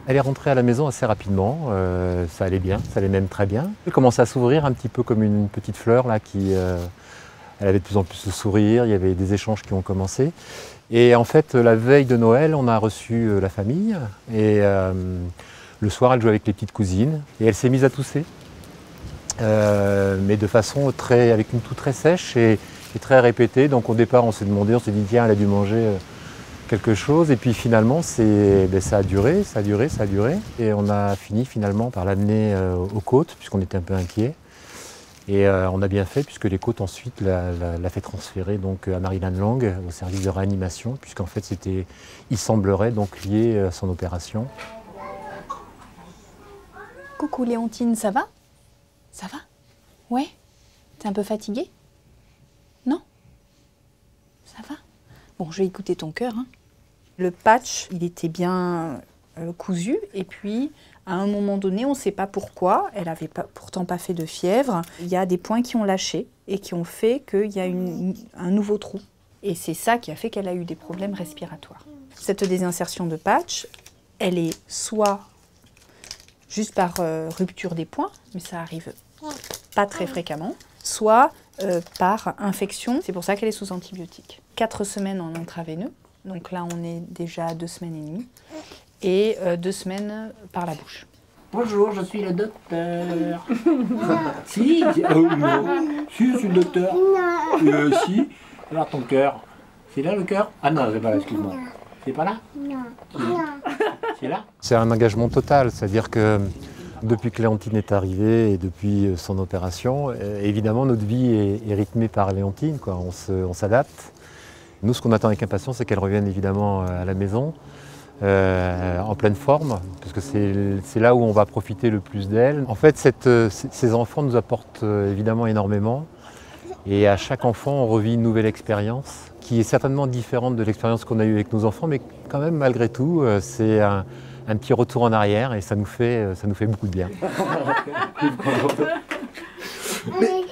Elle est rentrée à la maison assez rapidement, ça allait bien, ça allait même très bien. Elle commençait à s'ouvrir un petit peu comme une petite fleur là qui... elle avait de plus en plus de sourire, il y avait des échanges qui ont commencé. Et en fait, la veille de Noël, on a reçu la famille et le soir, elle jouait avec les petites cousines et elle s'est mise à tousser. Mais de façon avec une toux très sèche et très répétée. Donc au départ, on s'est dit tiens, elle a dû manger quelque chose. Et puis finalement, ça a duré. Et on a fini finalement par l'amener aux côtes, puisqu'on était un peu inquiets. Et on a bien fait, puisque les côtes ensuite l'a fait transférer donc, à Maryland Lang, au service de réanimation, puisqu'en fait, il semblerait donc lié à son opération. Coucou Léontine, ça va? Ça va? Ouais? T'es un peu fatiguée? Non? Ça va? Bon, je vais écouter ton cœur. Hein. Le patch, il était bien cousu, et puis à un moment donné, on ne sait pas pourquoi, elle n'avait pourtant pas fait de fièvre, il y a des points qui ont lâché et qui ont fait qu'il y a un nouveau trou. Et c'est ça qui a fait qu'elle a eu des problèmes respiratoires. Cette désinsertion de patch, elle est soit juste par rupture des points, mais ça arrive pas très fréquemment, soit par infection, c'est pour ça qu'elle est sous antibiotiques. 4 semaines en intraveineux, donc là on est déjà à 2 semaines et demie, et 2 semaines par la bouche. Bonjour, je suis le docteur. Si, non. Si, je suis le docteur. Si. Alors ton cœur, c'est là le cœur? Ah non, c'est pas là, excuse-moi. C'est pas là? Non. C'est là? C'est un engagement total, c'est-à-dire que depuis que Léontine est arrivée et depuis son opération, évidemment notre vie est rythmée par Léontine, quoi. On s'adapte. Nous, ce qu'on attend avec impatience, c'est qu'elle revienne évidemment à la maison, en pleine forme, parce que c'est là où on va profiter le plus d'elle. En fait, ces enfants nous apportent évidemment énormément, et à chaque enfant, on revit une nouvelle expérience, qui est certainement différente de l'expérience qu'on a eue avec nos enfants, mais quand même, malgré tout, c'est un petit retour en arrière, et ça nous fait beaucoup de bien. Mais...